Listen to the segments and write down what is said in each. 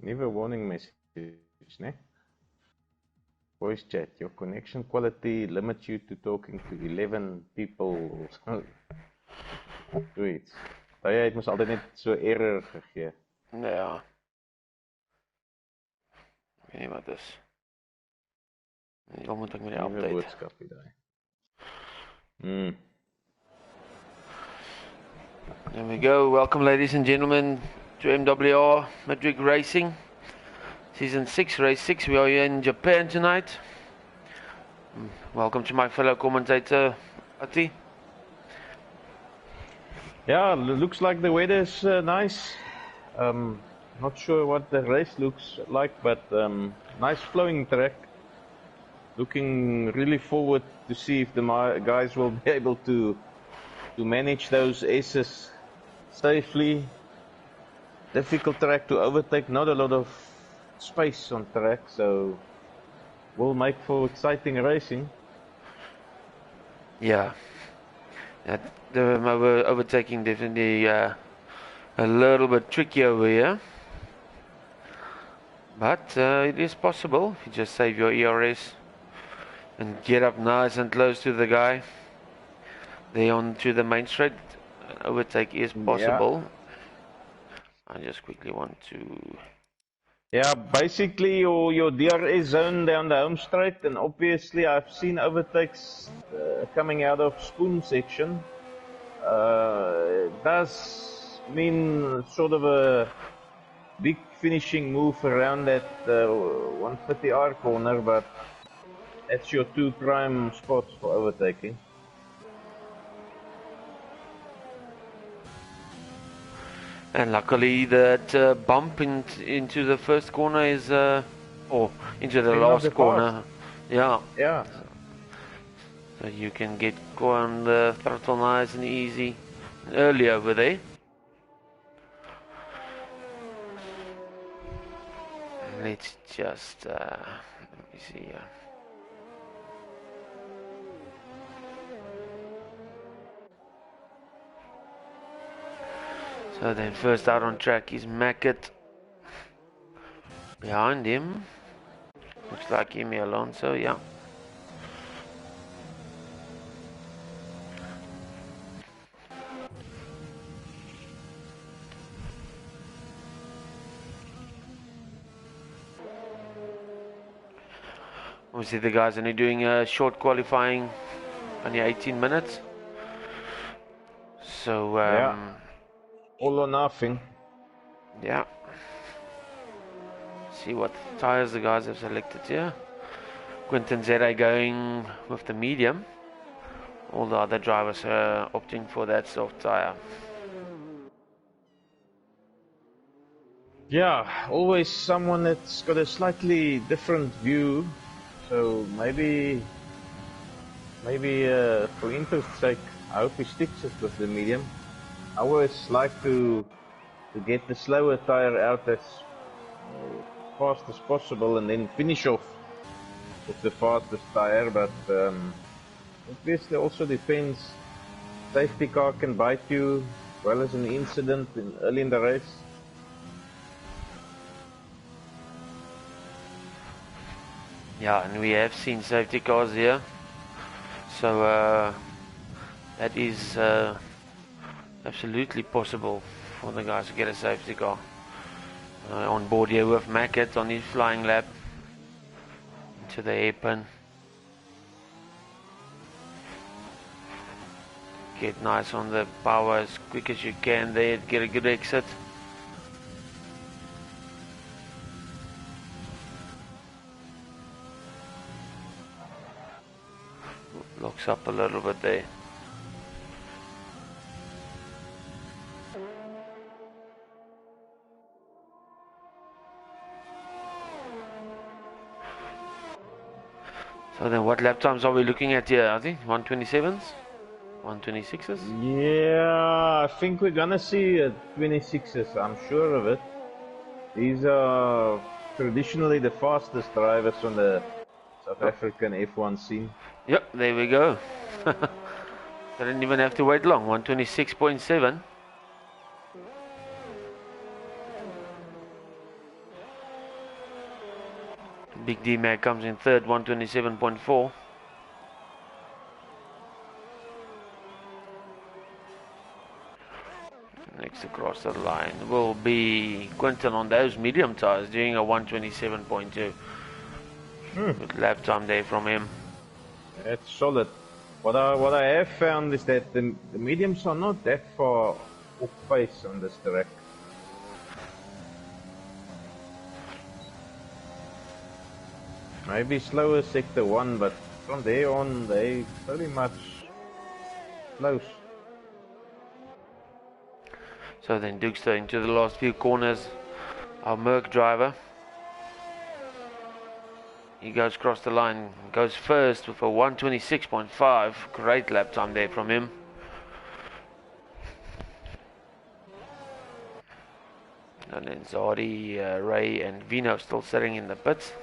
Leave a warning message, ne? Voice chat. Your connection quality limits you to talking to 11 people. Zoiets. Jy het mos altyd net so error gegee. Ja. Ek weet nie wat is. Dan moet ek met die update. Boodskap hier daai. There we go. Welcome, ladies and gentlemen, to MWR Madrid Racing. Season 6, Race 6. We are here in Japan tonight. Welcome to my fellow commentator, Ati. Yeah, looks like the weather is nice. Not sure what the race looks like, but nice flowing track. Looking really forward to see if the guys will be able to manage those aces safely. Difficult track to overtake, not a lot of space on track, so will make for exciting racing. Yeah. The overtaking definitely a little bit tricky over here. But it is possible if you just save your ERS and get up nice and close to the guy. There onto the main straight. An overtake is possible. Yeah. I just quickly want to... Yeah, basically your DRS zone down the home straight, and obviously I've seen overtakes coming out of Spoon section. It does mean sort of a big finishing move around that 150R corner, but that's your two prime spots for overtaking. And luckily that bump into the first corner is, or into the last corner. Yeah. Yeah. So you can go on the throttle nice and easy early over there. Let's just, let me see here. So then first out on track is Mackett. Behind him, looks like Emi Alonso, yeah. Obviously the guys are only doing a short qualifying, only 18 minutes. So, yeah. All or nothing. Yeah. See what tyres the guys have selected here. Quinton Zere going with the medium. All the other drivers are opting for that soft tyre. Yeah, always someone that's got a slightly different view. So maybe for interest's sake, I hope he sticks it with the medium. I always like to get the slower tyre out as fast as possible and then finish off with the fastest tyre, but obviously also depends. Safety car can bite you, as well as an incident early in the race. Yeah, and we have seen safety cars here, so that is absolutely possible for the guys to get a safety car. On board here with Mackett on his flying lap into the hairpin. Get nice on the power as quick as you can there, get a good exit. Locks up a little bit there. So then what lap times are we looking at here? I think 127s? 126s? Yeah, I think we're gonna see 26s, I'm sure of it. These are traditionally the fastest drivers on the South African F1 scene. Yep, there we go. I didn't even have to wait long. 126.7. Big D-Mag comes in third, 127.4. Next across the line will be Quinton on those medium tires doing a 127.2. Good lap time there from him. It's solid. What I have found is that the mediums are not that far off pace on this track. Maybe slower sector 1, but from there on they pretty much close. So then Dukester into the last few corners. Our Merc driver. He goes across the line, goes first with a 126.5. Great lap time there from him. And then Zadi, Ray and Vino still sitting in the pits.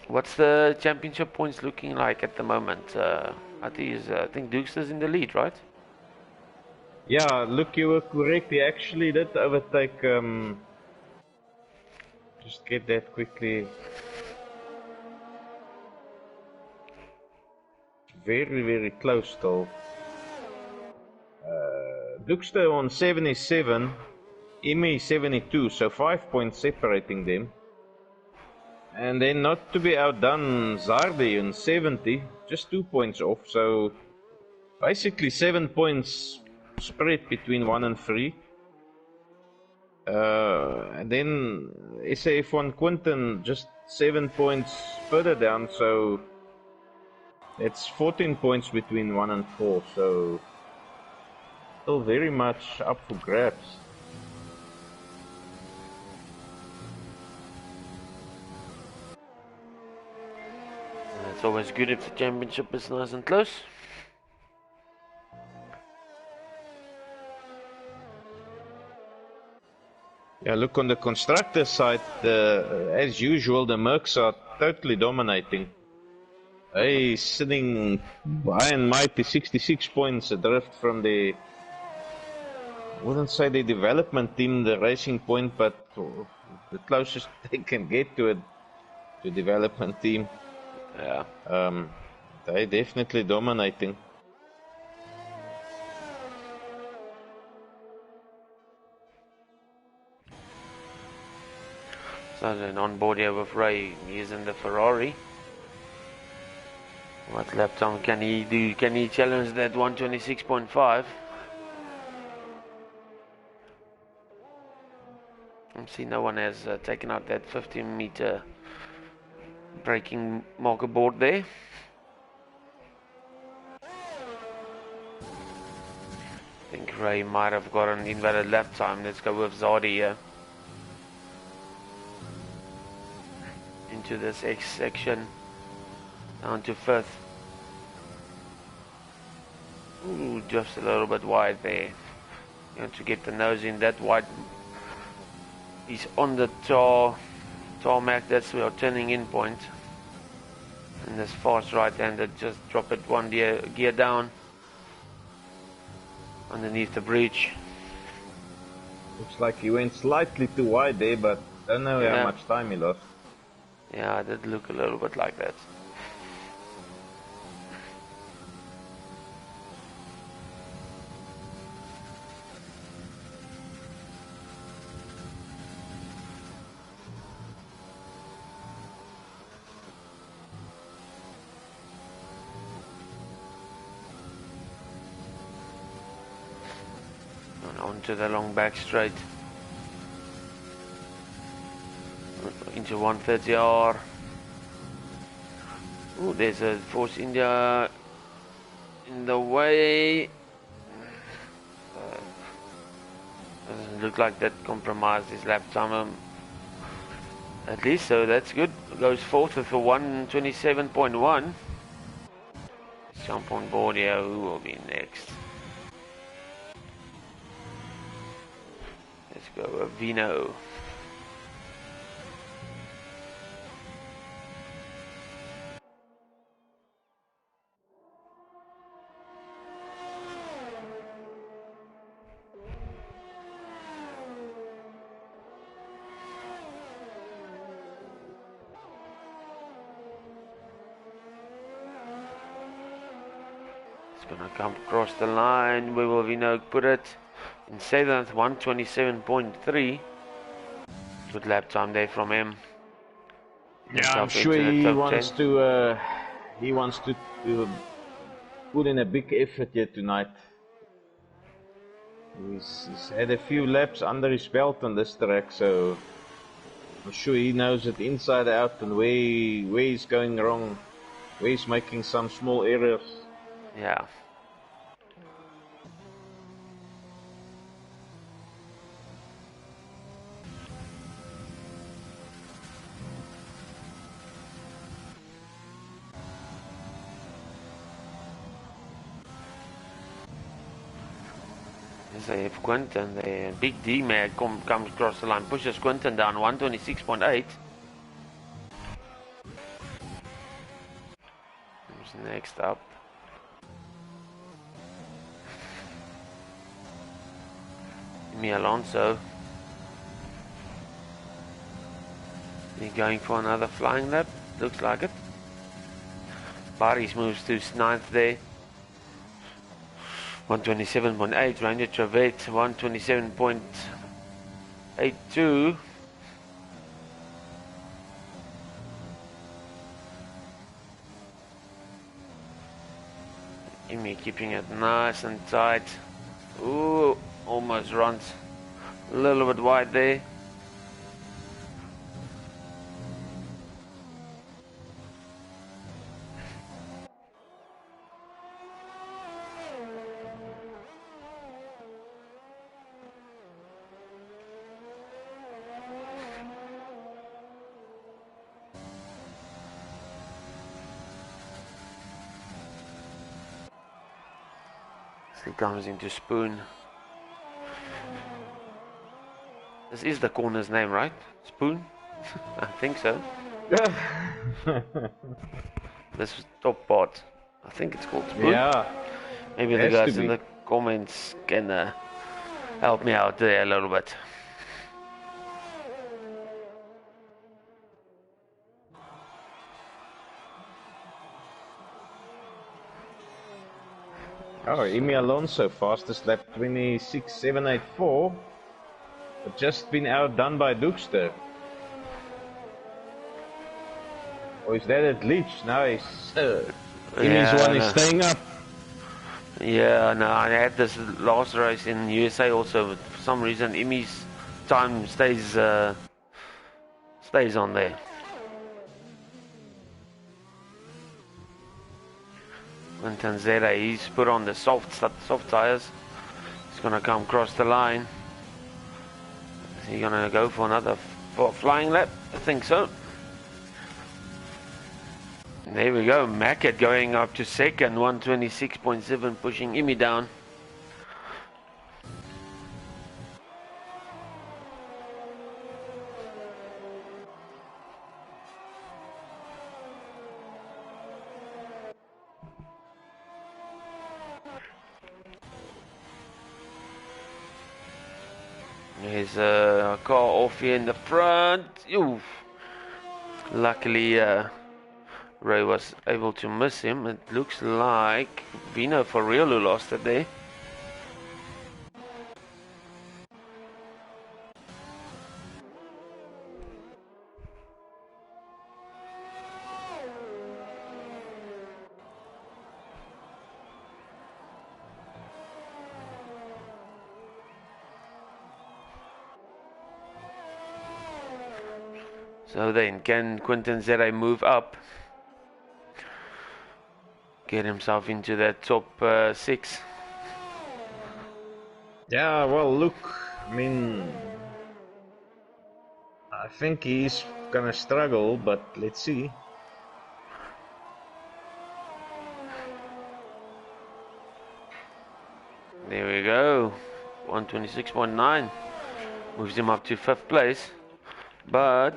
What's the championship points looking like at the moment? I think Dukester's in the lead, right? Yeah, look, you were correct. He actually did overtake. Just get that quickly. Very, very close still. Dukester on 77, Imi 72, so 5 points separating them. And then not to be outdone, Zardi on 70, just 2 points off, so basically 7 points spread between 1 and 3. And then SAF1 Quinton just 7 points further down, so it's 14 points between 1 and 4, so still very much up for grabs. It's always good if the championship is nice and close. Yeah, look on the constructor side, as usual, the Mercs are totally dominating. They sitting high and mighty 66 points adrift from the, I wouldn't say the development team, the Racing Point, but the closest they can get to the development team. Yeah. They definitely dominating. So then on board here with Ray, he's in the Ferrari. What lap time can he do? Can he challenge that 126.5? I see no one has taken out that 15-meter braking marker board there. I think Ray might have got an invalid lap time. Let's go with Zadi here. Into this X section. Down to fifth. Ooh, just a little bit wide there. You want to get the nose in that wide. He's on the tarmac, that's your turning in point. And this fast right-hander, just drop it one gear down. Underneath the bridge. Looks like he went slightly too wide there, but don't know how much time he lost. Yeah, it did look a little bit like that. And onto the long back straight. Into 130R. Oh, there's a Force India in the way. Doesn't look like that compromised his lap time. At least, so that's good. Goes fourth with a 127.1. Jump on board here. Who will be next? Let's go with Vino. Gonna come across the line. Where will Vino put it? In 7th, 127.3. Good lap time there from him. Yeah, I'm sure he wants to put in a big effort here tonight. He's had a few laps under his belt on this track, so I'm sure he knows it inside out and where he's going wrong, where he's making some small errors. Yeah. They have Quinton, the big D-Mag comes across the line, pushes Quinton down 126.8. Who's next up? Emi Alonso. He going for another flying lap? Looks like it. Barry's moves to 9th there. 127.8, Ranger Travette 127.82. Emi keeping it nice and tight. Ooh, almost runs a little bit wide there. He comes into Spoon. This is the corner's name, right? Spoon? I think so. This top part. I think it's called Spoon. Yeah. Maybe the guys in the comments can help me out there a little bit. Oh, Emi Alonso, fastest lap 26.784, but just been outdone by Dookster. Or is that at Leach? No, Emi's one is staying up. Yeah, no, I had this last race in USA also, but for some reason Emi's time stays on there. And Tanzera, he's put on the soft tires. He's gonna come across the line. Is he gonna go for another flying lap? I think so. There we go, Mackett going up to second, 126.7, pushing Emi down. There's a car off here in the front. Oof. Luckily, Ray was able to miss him. It looks like Vino for real who lost it there. So then, can Quinton Zere move up? Get himself into that top 6? Yeah, well, look, I mean, I think he's gonna struggle, but let's see. There we go, 126.9, moves him up to 5th place, but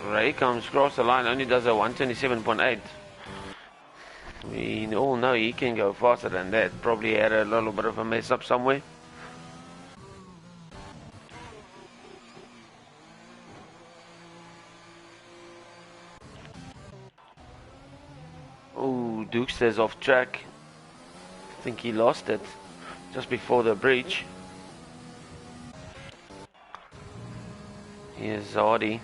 Ray comes across the line, only does a 127.8. We all know he can go faster than that. Probably had a little bit of a mess up somewhere. Oh, Dukester's off track. I think he lost it just before the breach. Here's Zardy.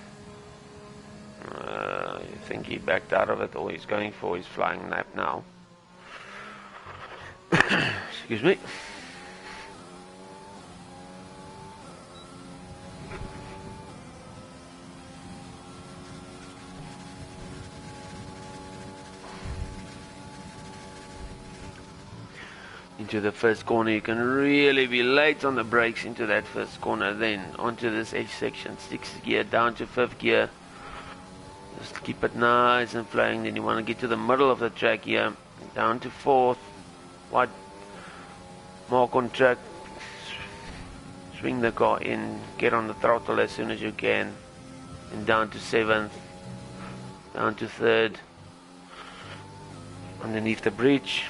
I think he backed out of it, or he's going for his flying lap now. Excuse me. Into the first corner, you can really be late on the brakes into that first corner, then onto this edge section, 6th gear down to 5th gear. Just keep it nice and flowing. Then you want to get to the middle of the track here, down to 4th, wide mark on track, swing the car in, get on the throttle as soon as you can, and down to 7th, down to 3rd, underneath the bridge,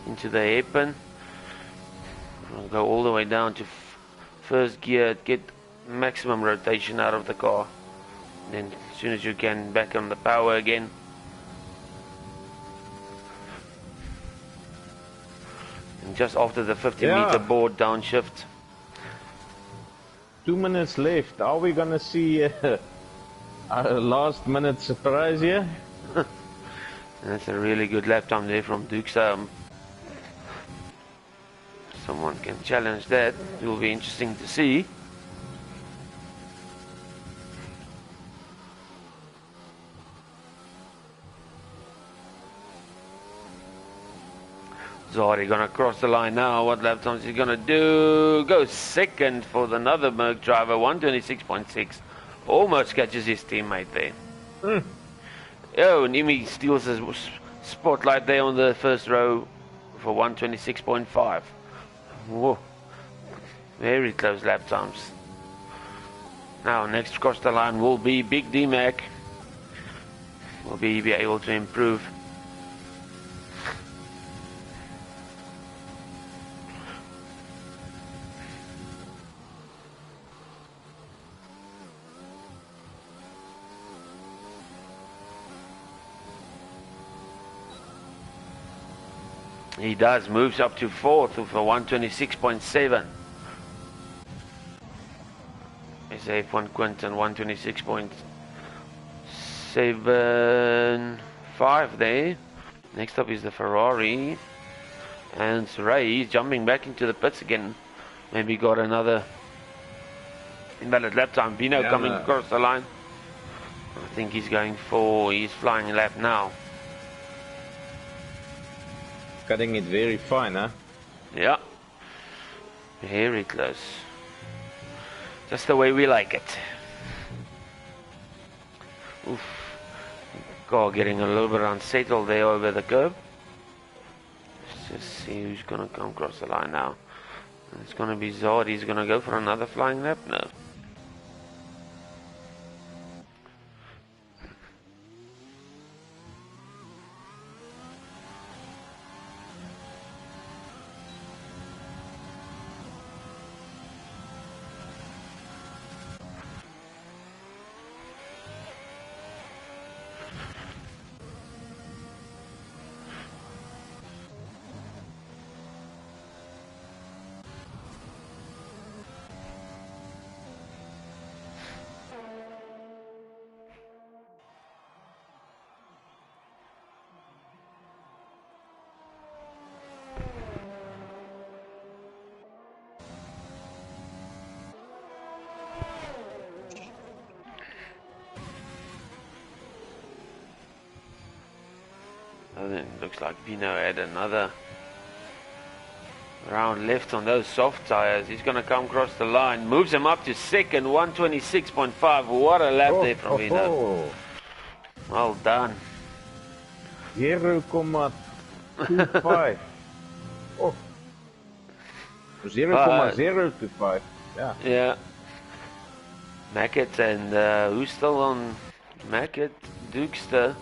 into the hairpin. We'll go all the way down to 1st gear, get maximum rotation out of the car. Then as soon as you can, back on the power again. And just after the 50-meter board downshift. 2 minutes left. Are we gonna see our last minute surprise here? That's a really good lap time there from Dukes. Someone can challenge that. It will be interesting to see. Zardy gonna cross the line now. What lap time is he gonna do? Go second for another Merc driver, 126.6. Almost catches his teammate there. Oh, Nimi steals his spotlight there on the first row for 126.5. Whoa, very close lap times. Now next across the line will be Big D-Mac. Will be able to improve. He does, moves up to 4th for 126.7. It's F1 Quinton, 126.75 there. Next up is the Ferrari. And Ray jumping back into the pits again. Maybe got another invalid lap time. Vino coming across the line. I think he's going for his flying lap now. Cutting it very fine, huh? Yeah. Very close. Just the way we like it. Oof. Car getting a little bit unsettled there over the curb. Let's just see who's going to come across the line now. It's going to be Zod. He's going to go for another flying lap now. Looks like Vino had another round left on those soft tires. He's going to come across the line. Moves him up to second, 126.5. What a lap there from Vino. Well done. 0.25. Oh. 0.025. Yeah. Yeah. Mackett and who's still on Mackett? Dukester.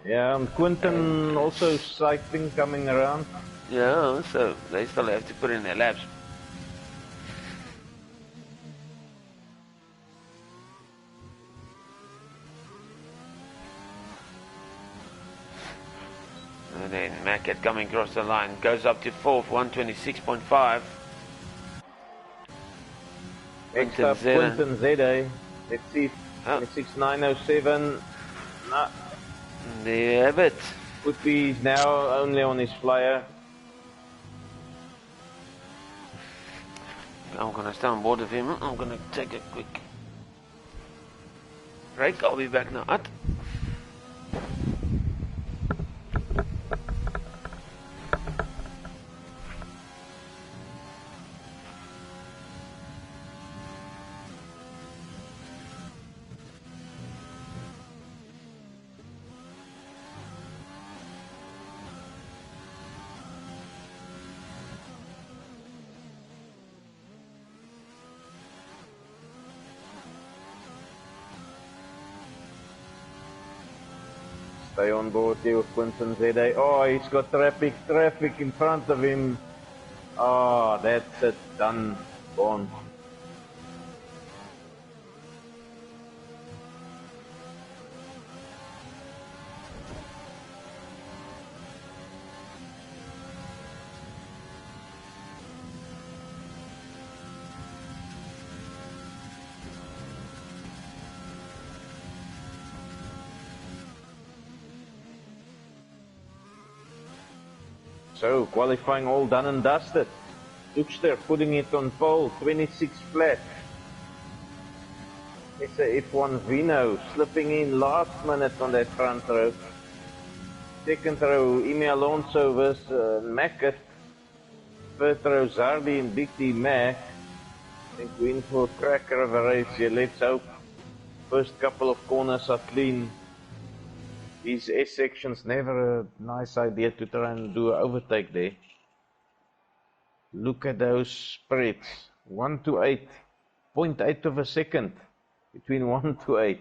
Yeah, and Quinton also cycling coming around. Yeah, so they still have to put in their laps. And then Mackett coming across the line. Goes up to 4th, 126.5. Next up, Quinton Zede. Let's see, 26.907. Nah. There you have it. Could be now only on his flyer. I'm going to stay on board with him. I'm going to take a quick break. I'll be back now. Stay on board here with Quinton Zede. Oh, he's got traffic in front of him. Oh, that's it, done, gone. So, qualifying all done and dusted. Hoekster putting it on pole, 26 flat. It's a F1 Vino slipping in last minute on that front row. Second row, Emi Alonso versus Mackett. Third row, Zardi and Big D Mac. I think we're in for a cracker of a race here, let's hope. First couple of corners are clean. These S sections, never a nice idea to try and do an overtake there. Look at those spreads. 1 to 8. 0.8 of a second between 1 to 8.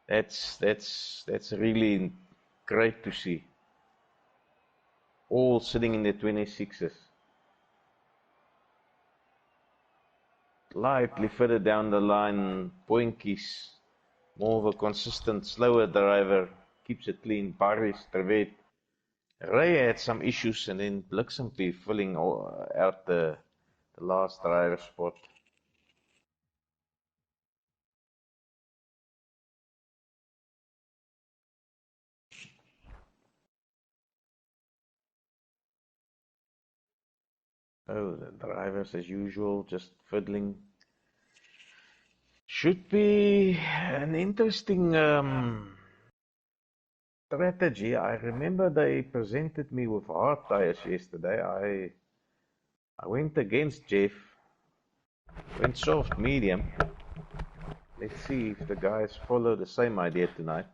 That's really great to see. All sitting in the 26s. Slightly further down the line, Poinkies. More of a consistent, slower driver, keeps it clean. Paris, Trevet. Ray had some issues, and then Bliksempie filling out the last driver spot. Oh, the drivers as usual, just fiddling. Should be an interesting strategy. I remember they presented me with hard tires yesterday. I went against Jeff, went soft medium. Let's see if the guys follow the same idea tonight.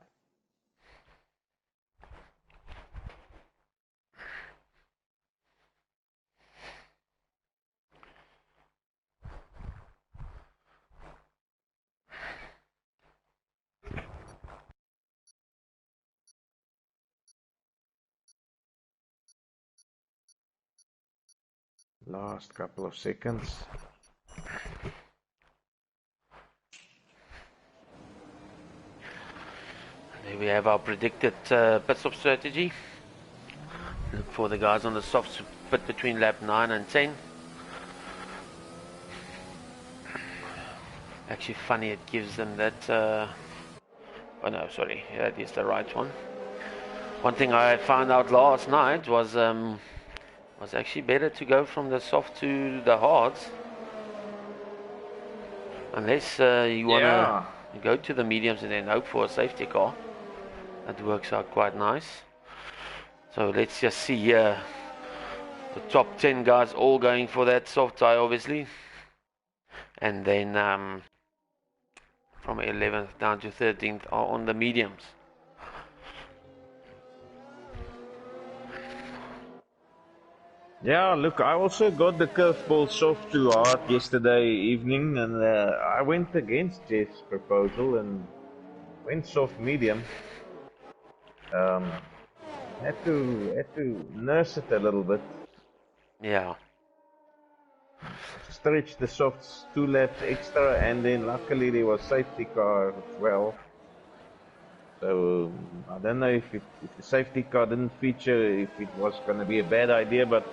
Last couple of seconds. There we have our predicted pit stop strategy. Look for the guys on the softs to pit between lap 9 and 10. Actually funny, it gives them that... oh no, sorry, that is the right one. One thing I found out last night was actually better to go from the soft to the hards. Unless you want to go to the mediums and then hope for a safety car. That works out quite nice. So let's just see here. The top 10 guys all going for that soft tire, obviously. And then from 11th down to 13th are on the mediums. Yeah, look, I also got the curveball soft to hard yesterday evening, and I went against Jeff's proposal and went soft medium. Had to nurse it a little bit. Yeah. Stretch the softs 2 laps extra, and then luckily there was safety car as well. So I don't know if the safety car didn't feature, if it was going to be a bad idea, but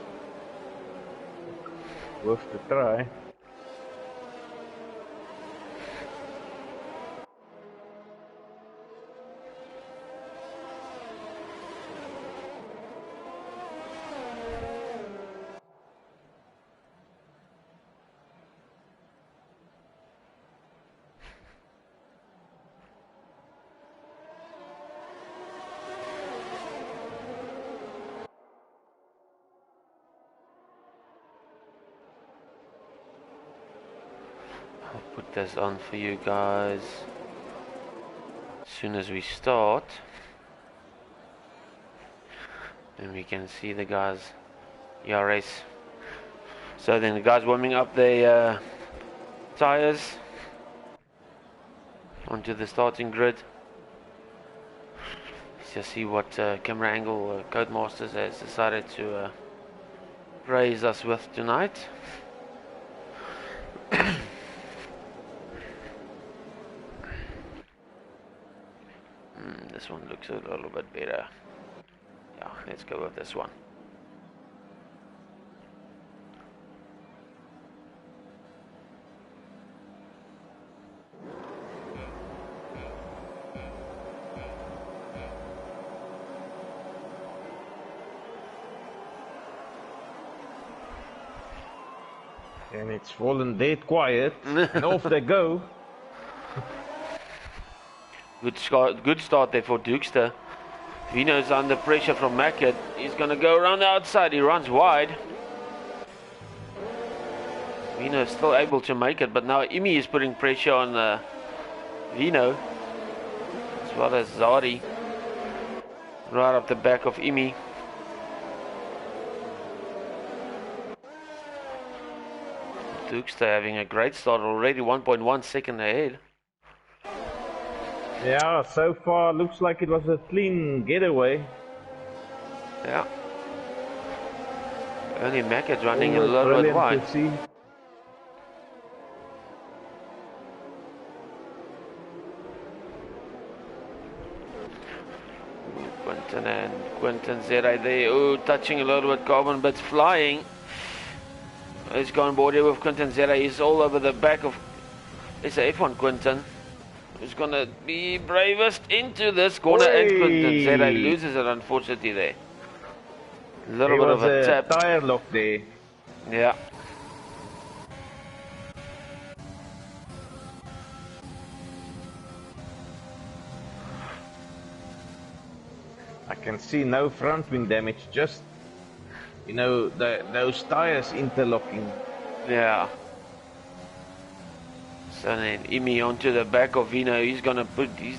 worth to try. I'll put this on for you guys as soon as we start. And we can see the guys ERS. So then the guys warming up their tires onto the starting grid. Let's just see what camera angle Codemasters has decided to raise us with tonight. This one looks a little bit better. Yeah, let's go with this one. And it's fallen dead quiet, and off they go. Good start there for Dukester. Vino's under pressure from Mackett. He's going to go around the outside. He runs wide. Vino's still able to make it, but now Imi is putting pressure on Vino, as well as Zari. Right up the back of Imi. Dukester having a great start already, 1.1 second ahead. Yeah, so far looks like it was a clean getaway. Yeah. Only Mackett's running a little bit wide. Quinton and Quinton Zera there. Oh, touching a little bit, carbon bits flying. He's gone board here with Quinton Zera. He's all over the back of. It's a F1 Quinton. Who's gonna be bravest into this corner, and Quinton Zera loses it unfortunately there. A little bit of a tap. Tire lock there. Yeah. I can see no front wing damage, just those tires interlocking. Yeah. So then Imi onto the back of Vino. He's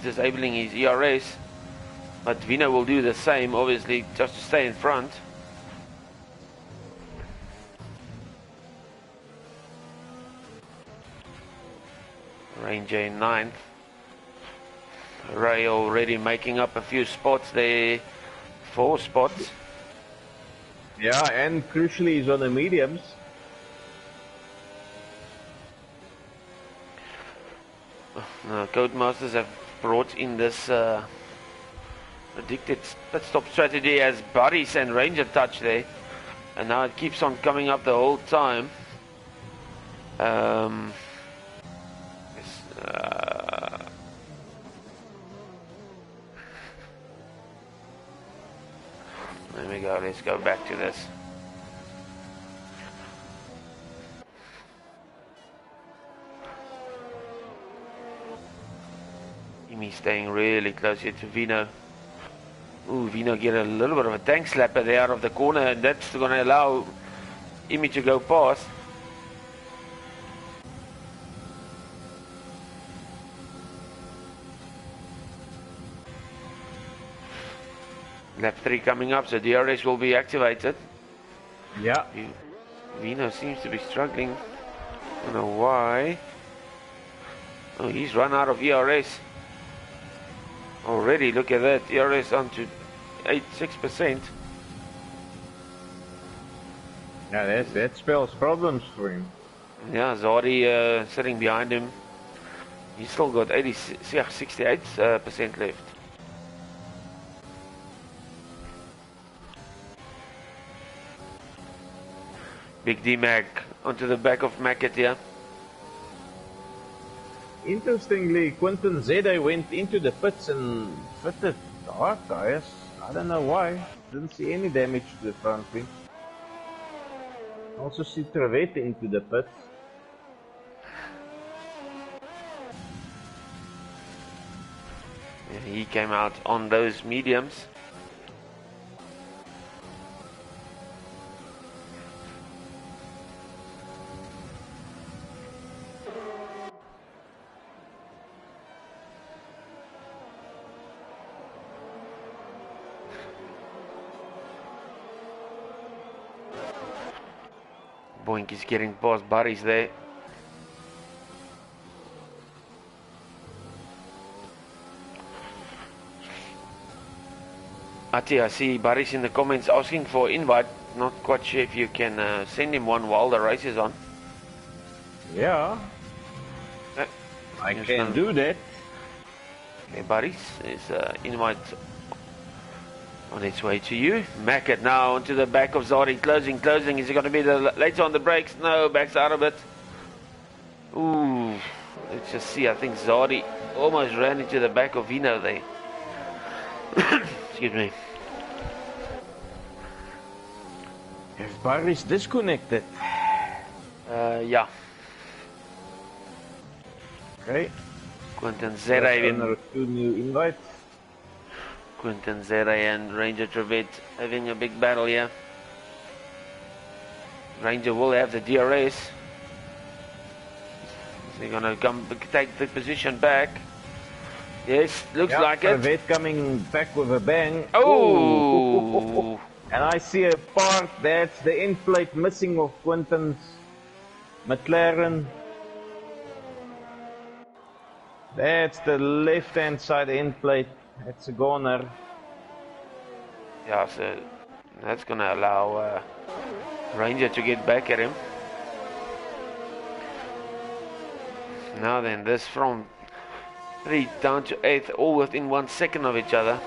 disabling his ERS, but Vino will do the same, obviously, just to stay in front. Ranger in 9th. Ray already making up a few spots there. 4 spots. Yeah, and crucially he's on the mediums. Codemasters have brought in this predicted pit stop strategy as Buddies and Ranger touch there, and now it keeps on coming up the whole time. There we go, let's go back to this. Imi staying really close here to Vino. Ooh, Vino get a little bit of a tank slapper there out of the corner, and that's going to allow Imi to go past. Lap 3 coming up, so DRS will be activated. Yeah. Vino seems to be struggling. I don't know why. Oh, he's run out of ERS. Already, look at that. ERS on to 6%. Yeah, that spells problems for him. Yeah, Zari sitting behind him. He's still got 68% left. Big D-Mac onto the back of Mackett here. Interestingly, Quinton Zede went into the pits and fitted hard tires. I don't know why. Didn't see any damage to the front wing. Also see Trevette into the pits. Yeah, he came out on those mediums. Boink is getting past Barry's there. Ati, I see Barry's in the comments asking for invite. Not quite sure if you can send him one while the race is on. Yeah, I can do that. Okay, Barry's is invite on its way to you. Mackett now onto the back of Zari. Closing. Is it going to be the later on the brakes? No, backs out of it. Ooh, let's just see. I think Zari almost ran into the back of Vino there. Excuse me. If Barry's disconnected. Yeah. Okay. Quinton Zera. Two new invites. Quinton Zera and Ranger Trevette having a big battle here. Ranger will have the DRS. Is he gonna come take the position back? Yes, looks like it. Trevette coming back with a bang. Oh! Ooh. And I see a part that's the end plate missing of Quinton's McLaren. That's the left-hand side end plate. It's a goner. Yeah, so that's gonna allow Ranger to get back at him. Now then, this from 3 down to 8th, all within 1 second of each other.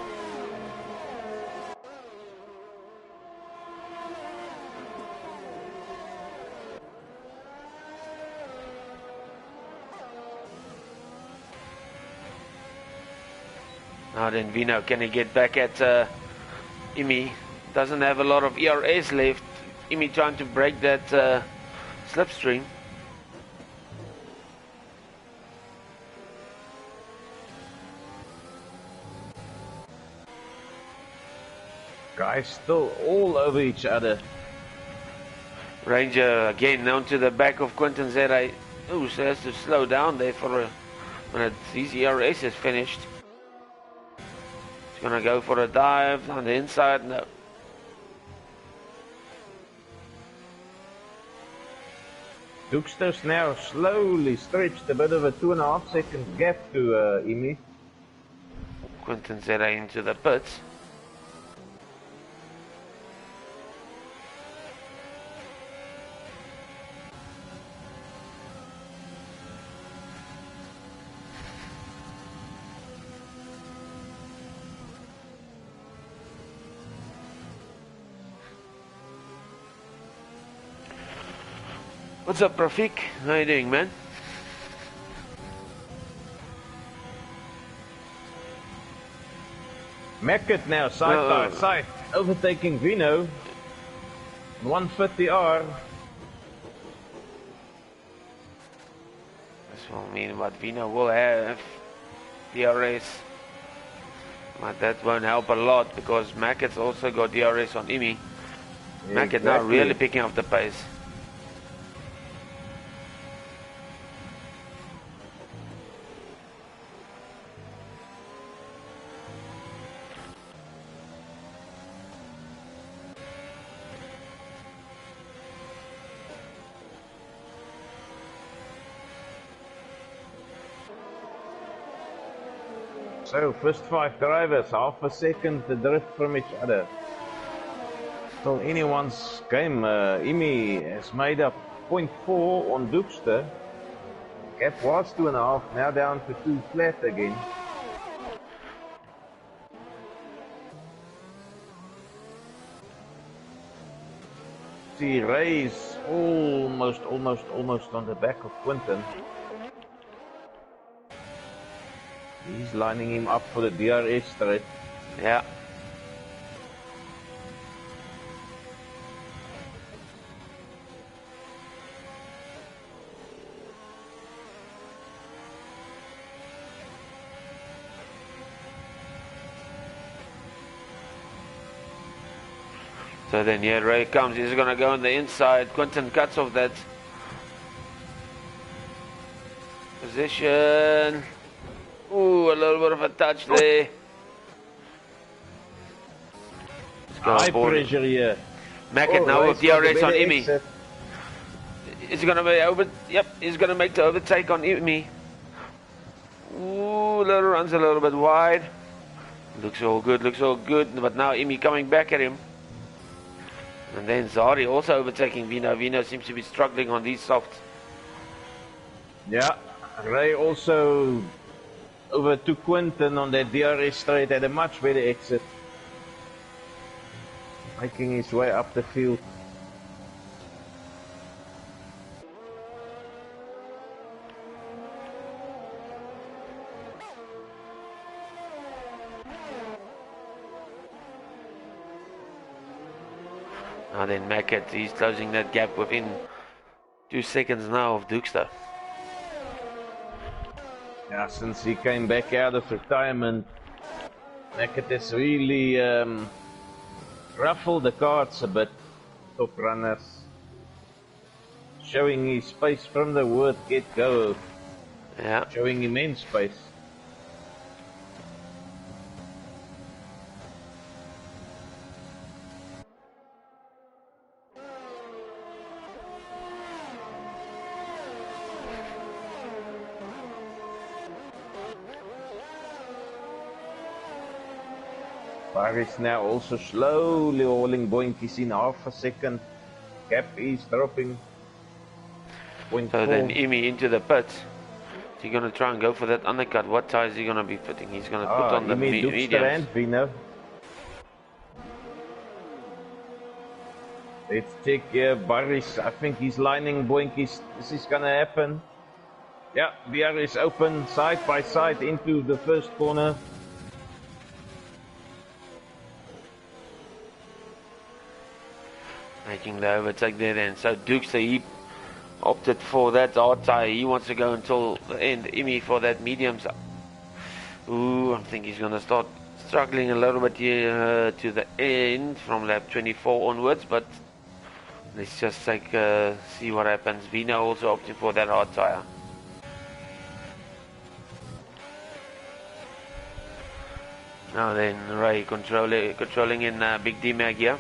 Now then, Vino, can he get back at Imi? Doesn't have a lot of ERS left. Imi trying to break that slipstream. Guys still all over each other. Ranger again onto the back of Quinton Zera. Oh, so has to slow down there for when his ERS is finished. He's gonna go for a dive on the inside. No. Dookster's now slowly stretched a bit of a 2.5 second gap to Imi. Quinton Zera into the pits. What's up, Rafik? How you doing, man? Mackett now side by side, overtaking Vino. 150R. This will mean what Vino will have DRS. But that won't help a lot because Mackett's also got DRS on Imi. Yeah, Mackett now really picking up the pace. So, first 5 drivers, half a second drift from each other. Still anyone's game. Imi has made up 0.4 on Dookster. Gap was 2.5, now down to 2 flat again. See Ray's Almost on the back of Quinton. He's lining him up for the DRS straight. Yeah. So then here Ray comes, he's gonna go on the inside. Quinton cuts off that position. Ooh, a little bit of a touch there. High pressure here. Mackett now with DRS on Imi. Exit. Is gonna be over? Yep, he's gonna make the overtake on Imi. Ooh, little runs a little bit wide. Looks all good, but now Imi coming back at him. And then Zari also overtaking Vino. Vino seems to be struggling on these softs. Yeah, Ray also overtook Quinton on that DRS straight at a much better exit. Making his way up the field. Now then Mackett, he's closing that gap within 2 seconds now of Dukester. Yeah, since he came back out of retirement, Mackett has really ruffled the cards a bit. Top runners. Showing his pace from the word get-go. Yeah. Showing immense pace. Paris now also slowly hauling Boinkies in half a second. Gap is dropping. So then Imi into the pits. Is he going to try and go for that undercut? What tire is he going to be fitting? He's going to put on the mediums. Let's check here. Barris, I think he's lining Boinkies. This is going to happen. Yeah, BR is open side by side into the first corner. Making the overtake there then. So Dukester, he opted for that hard tire. He wants to go until the end. Imi for that mediums. Ooh, I think he's going to start struggling a little bit here to the end from lap 24 onwards. But let's just take see what happens. Vino also opting for that hard tire. Now then, Ray controlling in Big D Mag here.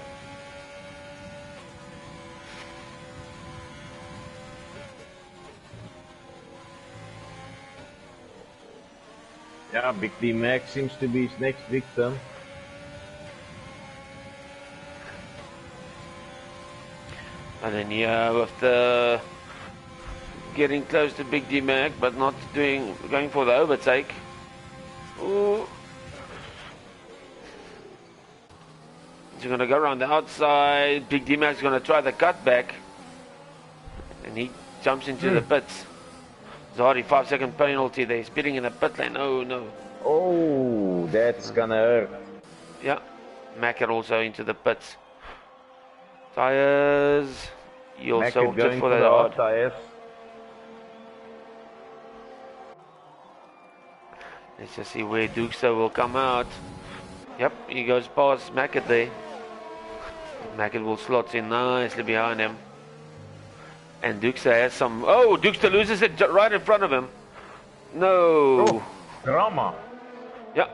Yeah, Big D Mac seems to be his next victim. And then yeah, with the getting close to Big D Mac, but not going for the overtake. Ooh. He's gonna go around the outside. Big D Mac's gonna try the cutback, and he jumps into the pits. Zari, 5-second penalty there. Speeding in the pit lane. Oh no. Oh, that's gonna hurt. Yeah. Mackett also into the pits. Tires. He also opted for the hard tires. Let's just see where Dukester will come out. Yep, he goes past Mackett there. Mackett will slot in nicely behind him. And Dukester has some... Oh, Dukester loses it right in front of him. No. Oh, drama. Yeah.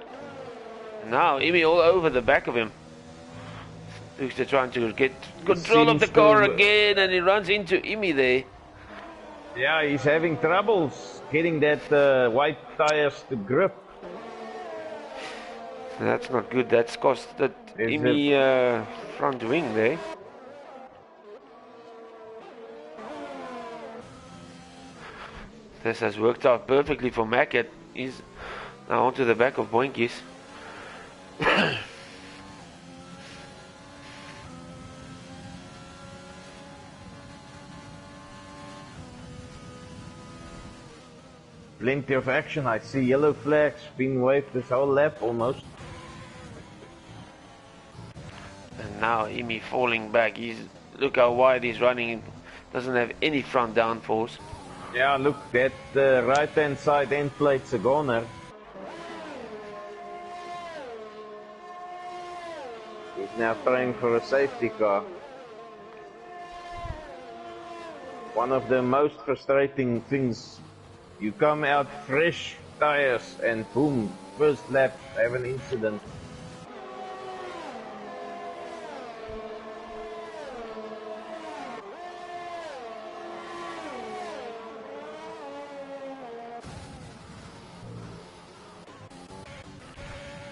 Now, Imi all over the back of him. Dukester trying to get control of the car again, and he runs into Imi there. Yeah, he's having troubles getting that white tires to grip. That's not good. That's cost that Imi front wing there. This has worked out perfectly for Mackett. He's now onto the back of Boinkies. plenty of action. I see yellow flags being waved this whole lap almost. And now Emi falling back. Look how wide he's running. Doesn't have any front downforce. Yeah, look, that right hand side end plate's a goner. He's now trying for a safety car. One of the most frustrating things, you come out fresh tires and boom, first lap, have an incident.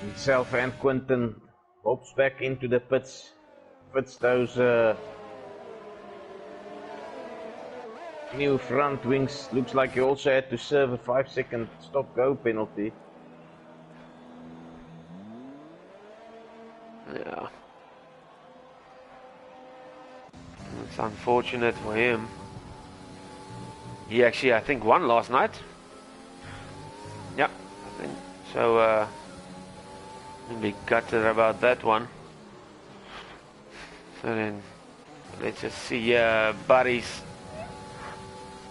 Himself and Quinton hops back into the pits, fits those new front wings. Looks like he also had to serve a 5-second stop-go penalty. Yeah. It's unfortunate for him. He actually, I think, won last night. Yeah, I think so. Be gutted about that one. So then, let's just see Buddies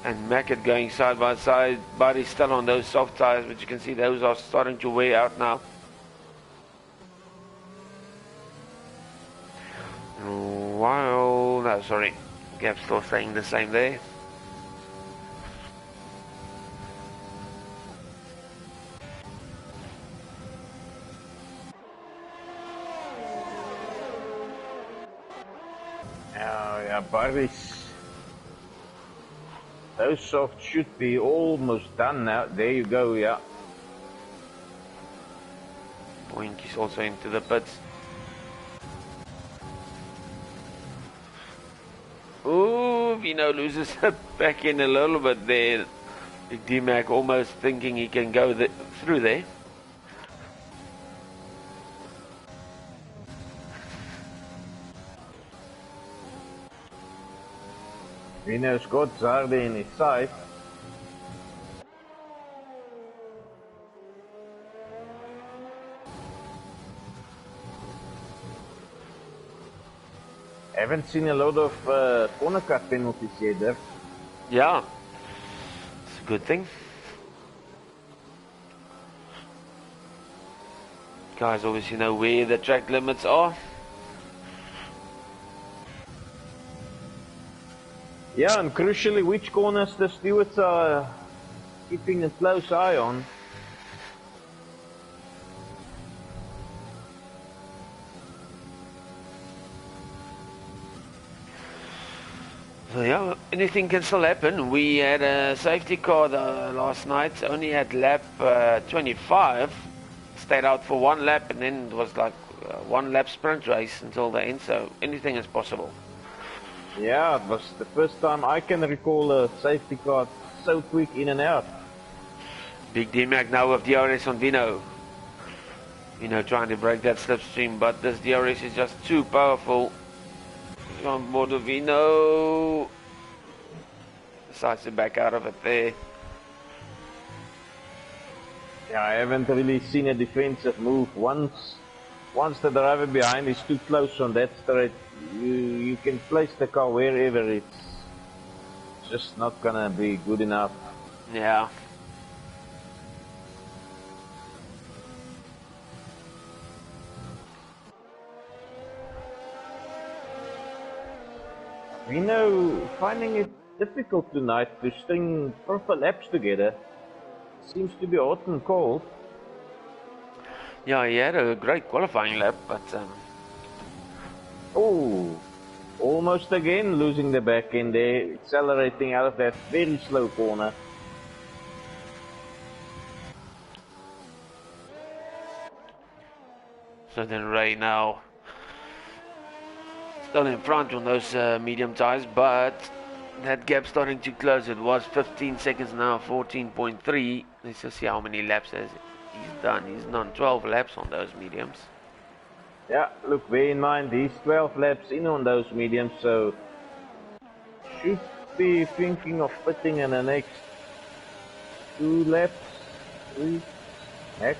and Mackett going side by side. Buddy's still on those soft tires, but you can see those are starting to wear out now. While, no, sorry, Gap's still staying the same there. Yeah, Buddies. Those softs should be almost done now. There you go, yeah. Boink is also into the pits. Ooh, Vino loses back in a little bit there. Big D-Mac almost thinking he can go through there. Vino's got Zardi in his side. Haven't seen a lot of corner cut penalties yet there. Yeah, it's a good thing. Guys obviously know where the track limits are. Yeah, and crucially, which corners the stewards are keeping a close eye on. So yeah, anything can still happen. We had a safety car last night, only had lap 25, stayed out for one lap, and then it was like one lap sprint race until the end, so anything is possible. Yeah, it was the first time I can recall a safety car so quick in and out. Big D-Mac now with DRS on Vino. Vino trying to break that slipstream, but this DRS is just too powerful. On board of Vino. Decides to back out of it there. Yeah, I haven't really seen a defensive move. Once the driver behind is too close on that straight, you can place the car wherever. It's just not gonna be good enough. Yeah. Vino finding it difficult tonight to string proper laps together. Seems to be hot and cold. Yeah, he had a great qualifying lap, but oh, almost again losing the back end there, accelerating out of that very slow corner. so then Ray now still in front on those medium tires, but that gap starting to close. It was 15 seconds now, 14.3. Let's just see how many laps he's done. He's done 12 laps on those mediums. Yeah, look, bear in mind, he's 12 laps in on those mediums, so should be thinking of putting in the next 2 laps, 3 max.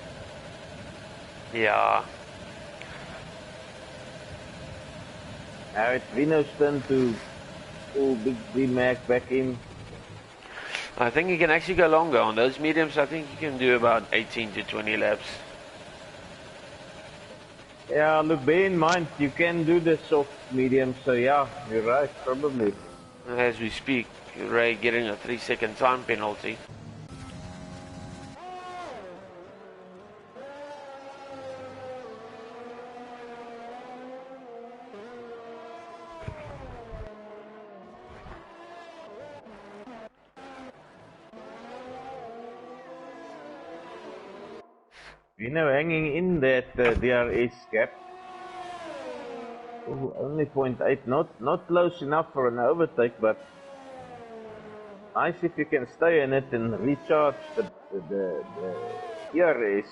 Yeah. Now it's Vino's turn to pull Big D-Mac back in. I think you can actually go longer on those mediums. I think you can do about 18 to 20 laps. Yeah, look, bear in mind, you can do the soft medium, so yeah, you're right, probably. As we speak, Ray getting a 3-second time penalty. Vino hanging in that DRS gap. Ooh, only 0.8, not close enough for an overtake, but nice if you can stay in it and recharge the DRS.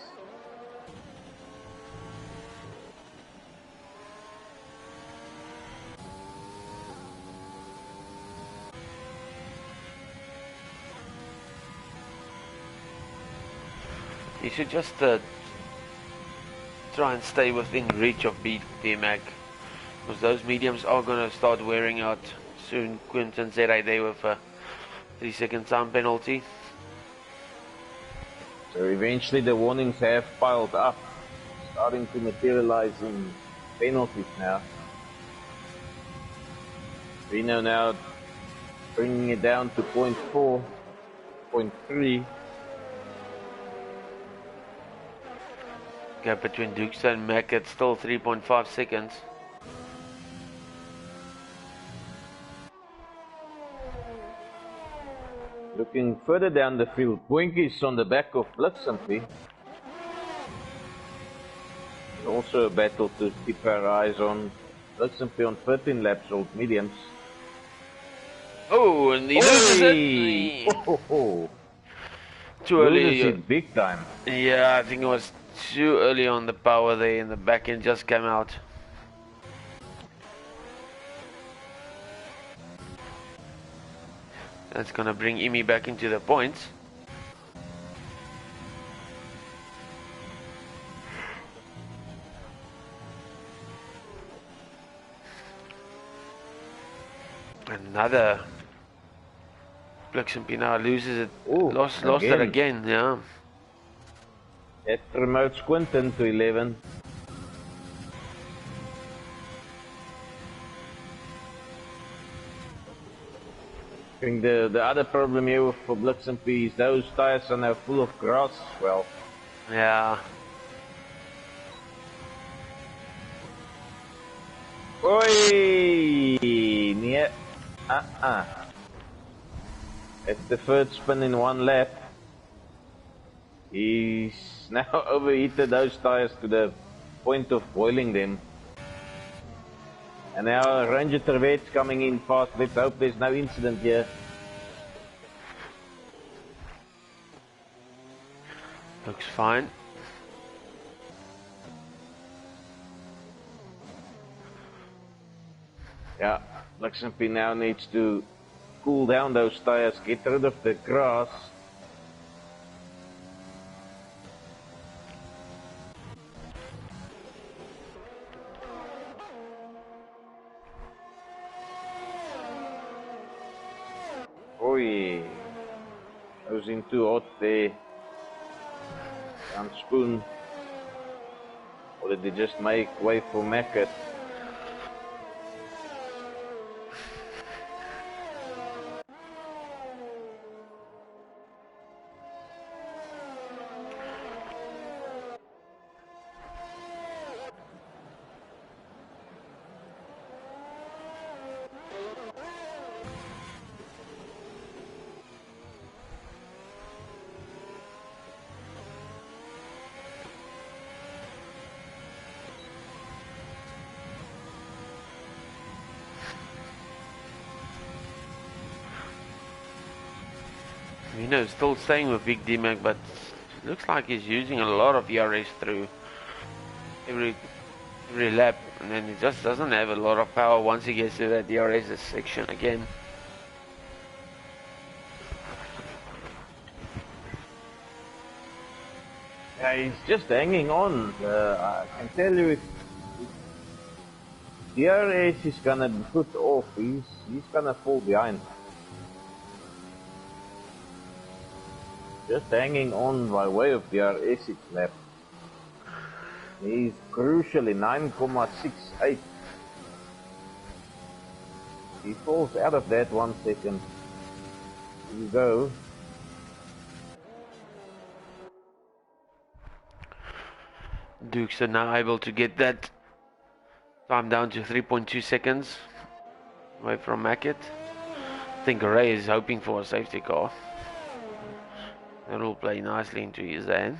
You should just try and stay within reach of Big D-Mac, because those mediums are going to start wearing out soon. Quinton said right there with a 3-second time penalty. So eventually the warnings have piled up, starting to materialize in penalties now. Vino now bringing it down to 0.4, 0.3. Gap between Dukes and Mac at still 3.5 seconds. Looking further down the field, Boinkies on the back of Bliksempi. Also a battle to keep our eyes on. Bliksempi on 13 laps old mediums. Oh, and he loses it. Oh. Too early. Loses it big time. Yeah, I think it was too early on the power there, and the back end just came out. That's gonna bring Imi back into the points. Another Bliksempi now loses it. Ooh, lost it again, yeah. It promotes Quinton to 11. I think the other problem here for Bliksempi is those tires are now full of grass as well. Yeah. Oi! Nee. It's the third spin in one lap. He's now overheated those tires to the point of boiling them. And now Ranger Tervet's coming in fast. Let's hope there's no incident here. Looks fine. Yeah, Bliksempi now needs to cool down those tires, get rid of the grass. Oi, goes in too hot there. Down spoon. Or did they just make way for Mackett? Vino still staying with Big D-Mac, but looks like he's using a lot of ERS through every lap, and then he just doesn't have a lot of power once he gets to that DRS section again. he's just hanging on. I can tell you, if DRS is gonna be put off, he's gonna fall behind. Just hanging on by way of DRS each lap. He's crucially 9,68. He falls out of that 1 second. Here you go. Dukes are now able to get that time down to 3.2 seconds away from Mackett. I think Ray is hoping for a safety car. That will play nicely into his hands.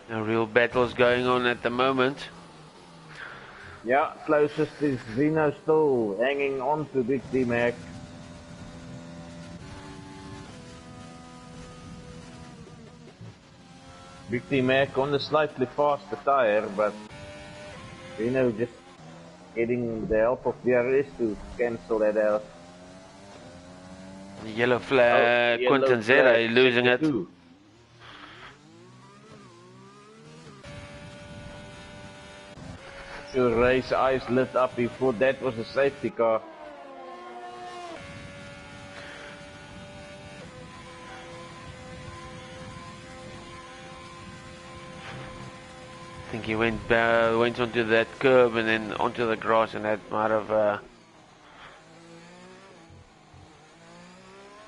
A real battle's going on at the moment. Yeah, closest is Vino still hanging on to Big D-Mac. Big D-Mac on the slightly faster tire, but Vino just getting the help of DRS to cancel that out. The yellow flag, Quinton Zera losing it. Sure, Ray's eyes lit up before that was a safety car. I think he went onto that curb and then onto the grass, and that might have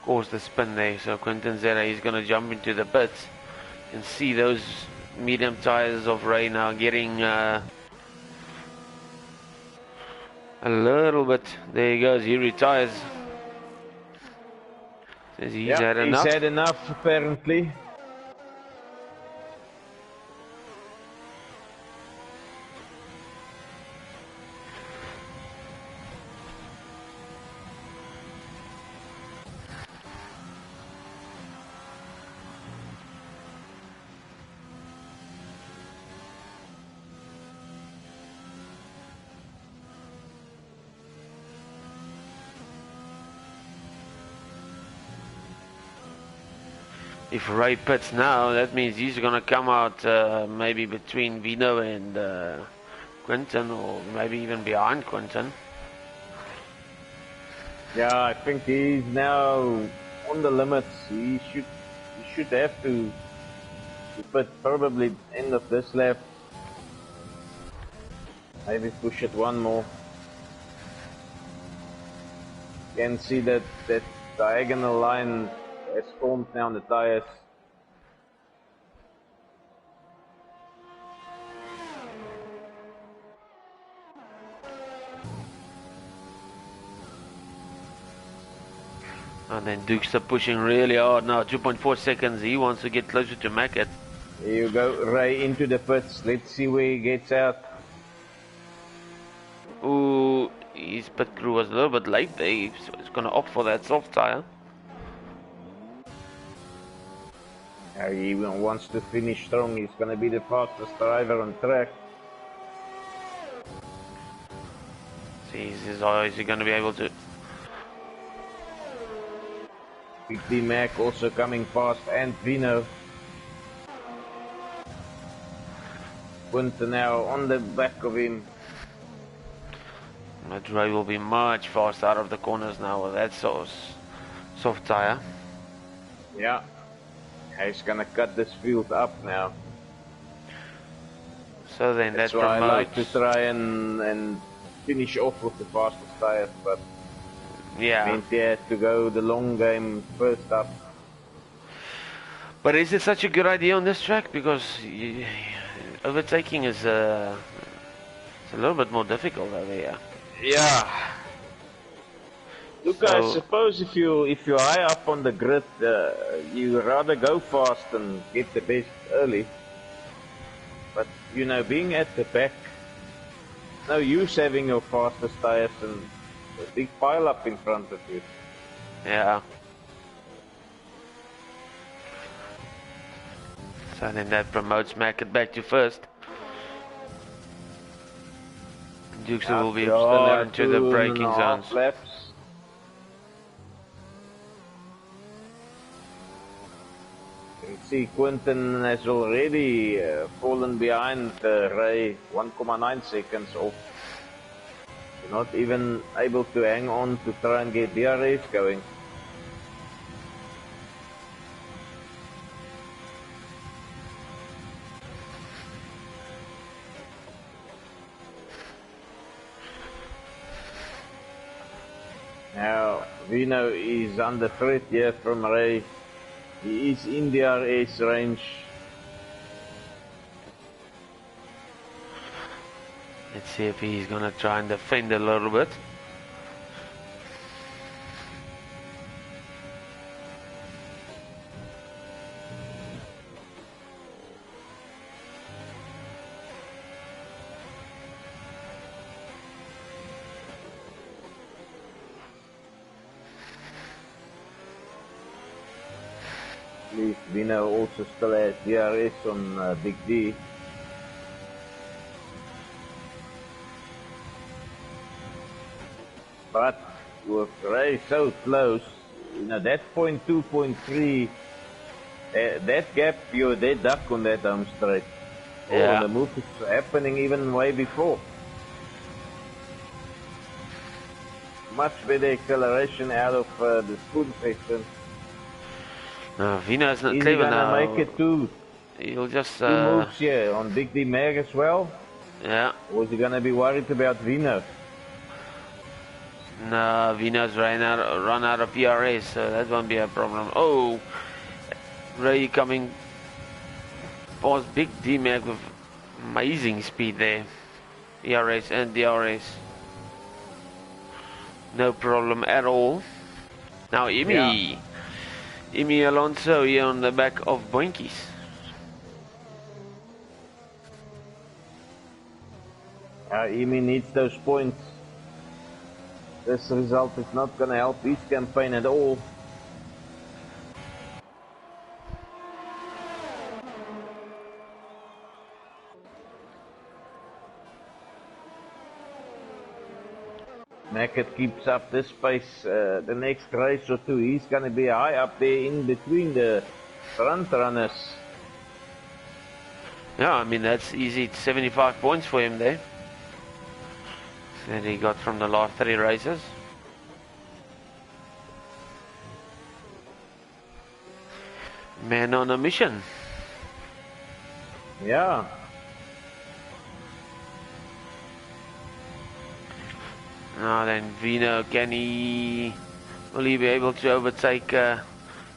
caused the spin there. So Quinton Zera is going to jump into the pits and see those medium tires of Ray now getting a little bit. There he goes, he retires. Says he's had enough. He's had enough apparently. If Ray pits now, that means he's going to come out maybe between Vino and Quinton, or maybe even behind Quinton. Yeah, I think he's now on the limits. He should have to pit probably end of this lap. Maybe push it one more. You can see that diagonal line has formed now on the tires. And then Dukes are pushing really hard now, 2.4 seconds. He wants to get closer to Mackett. Here you go, Ray into the pits. Let's see where he gets out. Ooh, his pit crew was a little bit late there. He's going to opt for that soft tire. He wants to finish strong. He's going to be the fastest driver on track. See, is he going to be able to? Big D-Mac also coming fast, and Vino. Quinton now on the back of him. That Ray will be much faster out of the corners now with that soft tire. Yeah. He's gonna cut this field up now. So then that's that why promotes. I like to try and finish off with the fastest tires, but yeah, meant he had to go the long game first up. But is it such a good idea on this track? Because overtaking is it's a little bit more difficult over here. Yeah. Look, I suppose if you're high up on the grid, you rather go fast and get the best early. But, you know, being at the back, no use having your fastest tires and a big pile up in front of you. Yeah. So then that promotes Mackett back to first. Dukes will be still into the braking zones. Laps. You can see Quinton has already fallen behind Ray, 1.9 seconds off. Not even able to hang on to try and get DRS going. Now, Vino is under threat here from Ray. He is in DRS range. Let's see if he's gonna try and defend a little bit. At least Vino also still has DRS on Big D. But with Ray so close, you know, that 0.2, 0.3, that gap, you're dead duck on that home straight. Yeah. Oh, the move is happening even way before. Much better acceleration out of the spoon section. No, Vino's not Is he clever gonna now. make it two He'll just moves here on Big D Mag as well? yeah. Or is he gonna be worried about Vino? No, Vino's run out of PRS, so that won't be a problem. Oh, Ray coming past Big D-Mac with amazing speed there. ERS and DRS. No problem at all. Now Imi. Imi Alonso here on the back of Boinkies. Emi needs those points. This result is not going to help his campaign at all. Mackett keeps up this pace the next race or two. He's going to be high up there in between the front runners. Yeah, I mean, that's easy. 75 points for him there. That he got from the last 3 races. Man on a mission. Yeah. Now then, Vino, will he be able to overtake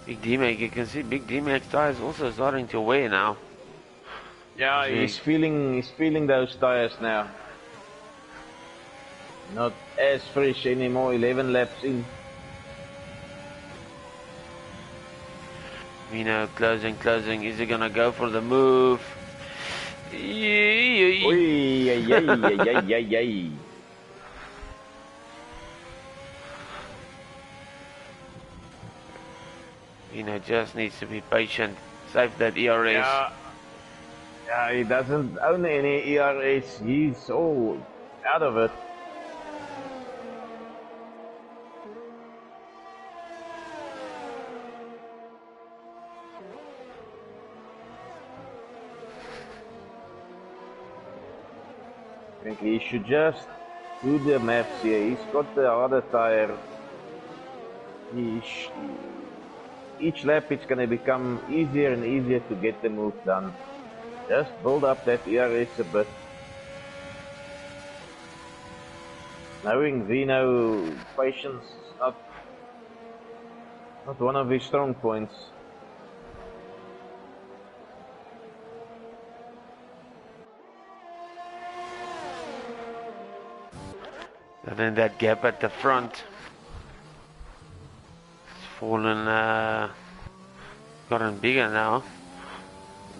Big D-Mac? You can see Big D-Mac's tires also starting to wear now. Yeah, he's feeling those tires now. Not as fresh anymore, 11 laps in. Vino closing. Is he gonna go for the move? Yay. Vino just needs to be patient. Save that ERS. Yeah, he doesn't own any ERS. He's all out of it. I think he should just do the maps here. He's got the harder tire. Each lap it's going to become easier and easier to get the move done. Just build up that ERS a bit. Knowing Vino, patience is not one of his strong points. And then that gap at the front. Fallen, gotten bigger now.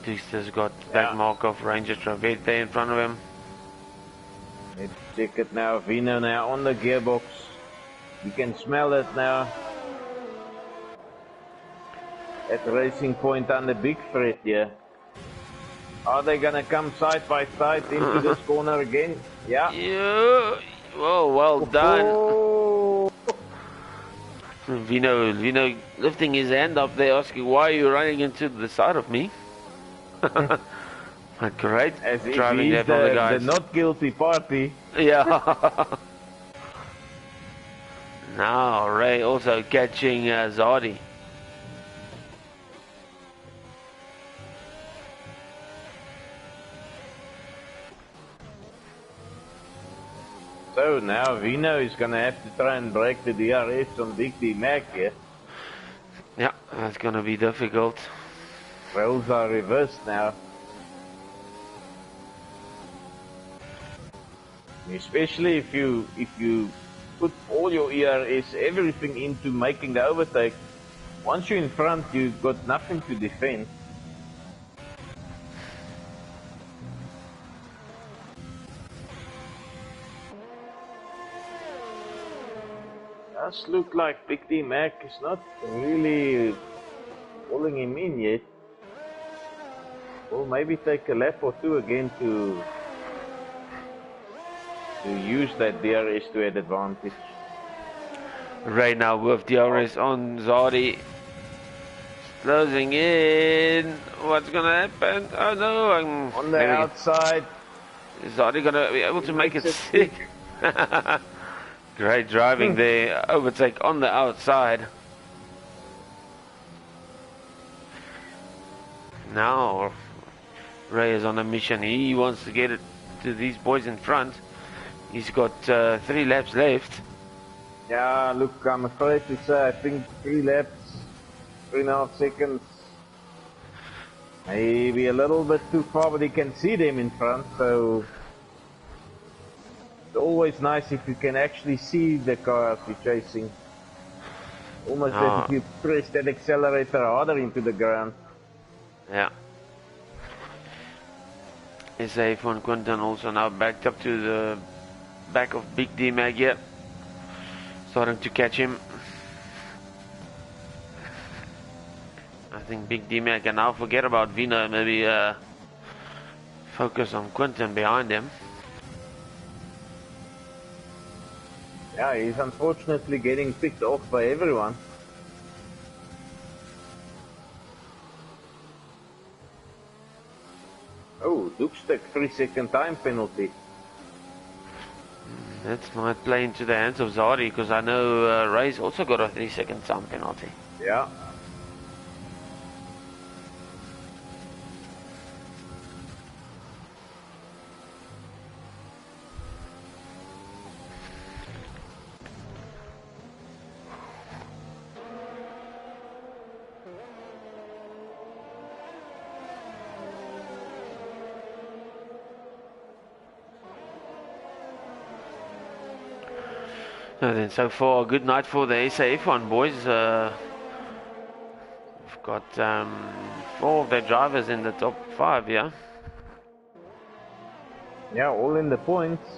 Dexter's got black mark of Ranger Travette there in front of him. Let's check it now. Vino now on the gearbox. You can smell it now. At Racing Point on the big threat here. Are they gonna come side by side into this corner again? Yeah. Yeah. Whoa, well done. Oh. Vino lifting his hand up there asking, why are you running into the side of me? Great As if driving he's there from the guys. the not guilty party. Yeah. Now Ray also catching Zardi. So now Vino is gonna have to try and break the DRS on Big D Mac here. Yeah, that's gonna be difficult. Roles are reversed now. Especially if you put all your ERS, everything into making the overtake. Once you're in front, you've got nothing to defend. Does look like Big D Mac is not really pulling him in yet. Well, maybe take a lap or two again to use that DRS to an advantage. Right now with DRS on Zardi. Closing in. What's gonna happen? Oh no, on the outside. Is Zardi gonna be able to make it stick? Great driving there. Overtake on the outside. Now Ray is on a mission. He wants to get it to these boys in front. He's got 3 laps left. Yeah, look, I'm afraid to say, I think 3 laps, 3.5 seconds. Maybe a little bit too far, but he can see them in front, so it's always nice if you can actually see the cars you're chasing. Almost as if you press that accelerator harder into the ground. Yeah. SA1 Quinton also now backed up to the back of Big D Mag here. Starting to catch him. I think Big D Mag can now forget about Vino, maybe focus on Quinton behind him. Yeah, he's unfortunately getting picked off by everyone. Oh, Duxtek 3-second time penalty. That might play into the hands of Zardi, because I know Ray's also got a 3-second time penalty. Yeah. And then so far, a good night for the SAF1 boys. We've got 4 of their drivers in the top 5, yeah? Yeah, all in the points.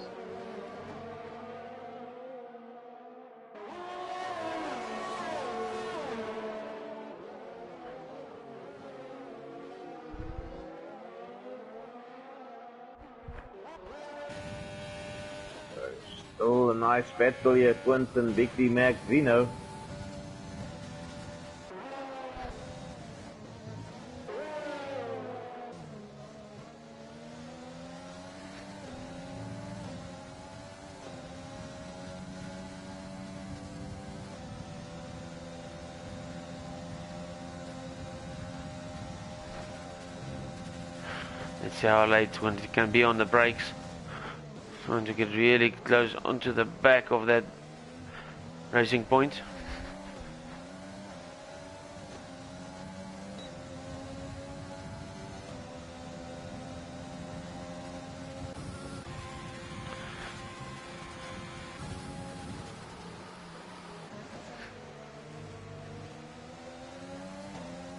Still a nice battle here, Quinton, Big D Mac, Vino. Let's see how late Quinton can be on the brakes. Trying to get really close onto the back of that Racing Point.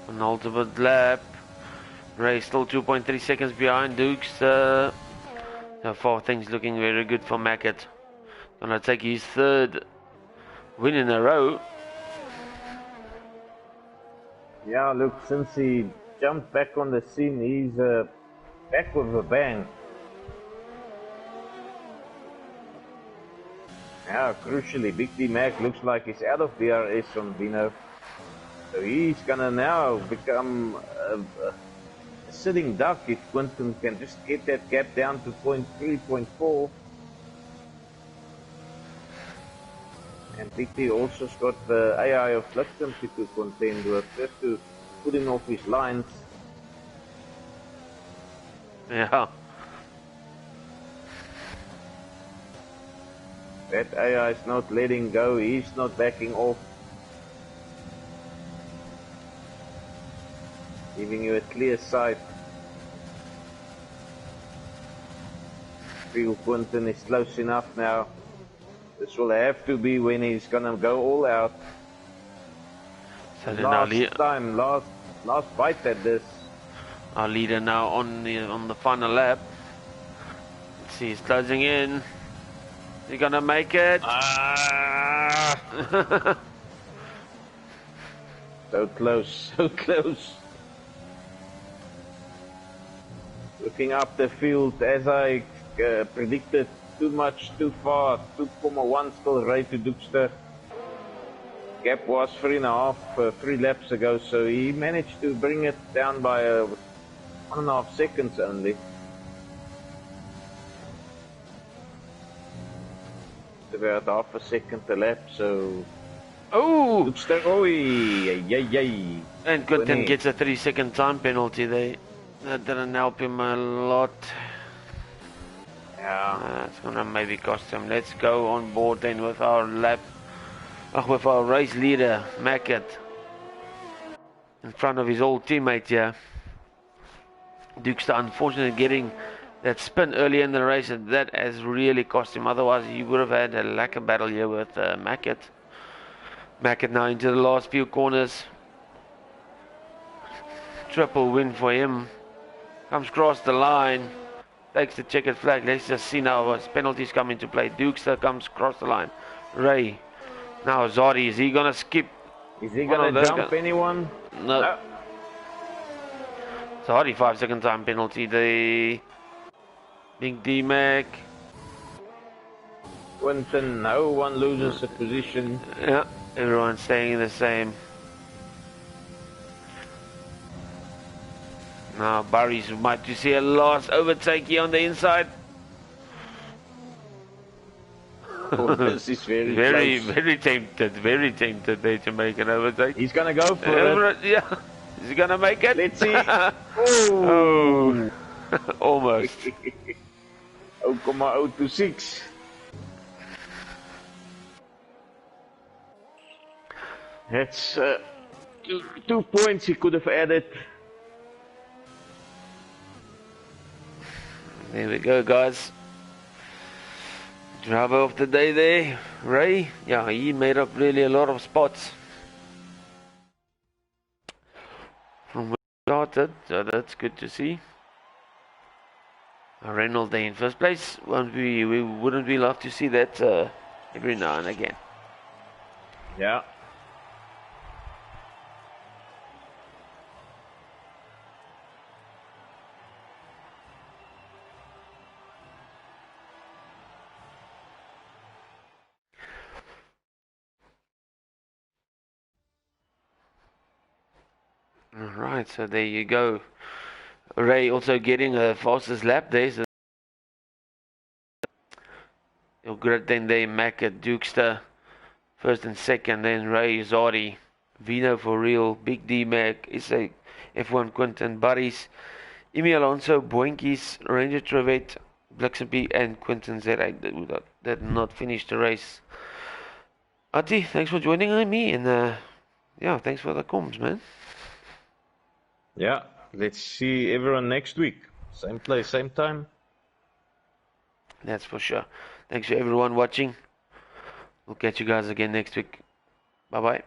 An ultimate lap. Ray still 2.3 seconds behind Dukes. So far things looking very good for Mackett. Gonna take his third win in a row. Yeah, look, since he jumped back on the scene, he's back with a bang. Yeah, crucially, Big D Mac looks like he's out of DRS on Vino. So he's gonna now become a sitting duck if Quinton can just get that gap down to 0.3, 0.4. And Big D also's got the AI of Flixton to contend with, just to put him off his lines. Yeah. That AI is not letting go, he's not backing off. Giving you a clear sight. Feel Quinton is close enough now. This will have to be when he's gonna go all out. So last bite at this. Our leader now on the final lap. Let's see, he's closing in. Is he gonna make it? So close, so close. Looking up the field as I predicted, too much, too far, 2.1 still right to Dookster. Gap was 3.5, 3 laps ago, so he managed to bring it down by 1.5 seconds only. It's about half a second a lap, so... Oh! Dookster, oi! Yay! And Quinton gets a 3-second time penalty there. That didn't help him a lot. Yeah. It's gonna maybe cost him. Let's go on board then with our with our race leader, Mackett, in front of his old teammate here. Dukester, unfortunately, getting that spin early in the race, and that has really cost him. Otherwise, he would have had a lacquer battle here with Mackett. Mackett now into the last few corners. Triple win for him. Comes across the line. Takes the checkered flag. Let's just see now as penalties come into play. Dukester comes across the line. Ray. Now Zodi. Is he going to skip? Is he going to jump anyone? No. Zodi, 5-second time penalty. The Big D-Mac. Quinton, no one loses a position. Yeah, everyone's staying the same. Now Barry's might to see a last overtake here on the inside. Oh, this is very tempted there to make an overtake. He's gonna go for it. Yeah, is he gonna make it? Let's see. Oh, almost. 0.026. That's 2 points he could have added. There we go, guys. Driver of the day there, Ray. Yeah, he made up really a lot of spots from where he started, so that's good to see. Reynolds there in first place. We wouldn't we love to see that every now and again? Yeah. Alright, so there you go. Ray also getting a fastest lap there. So great then there, Mackett, Dukester, first and second, then Ray, Zodi, Vino for real, Big D Mac, Issa, F1 Quinton, Buddies, Imi Alonso, Boinkies, Ranger Trevette, Blixenby, and Quinton Z8 that did not finish the race. Ati, thanks for joining me, and yeah, thanks for the comms, man. Yeah, let's see everyone next week. Same place, same time. That's for sure. Thanks for everyone watching. We'll catch you guys again next week. Bye-bye.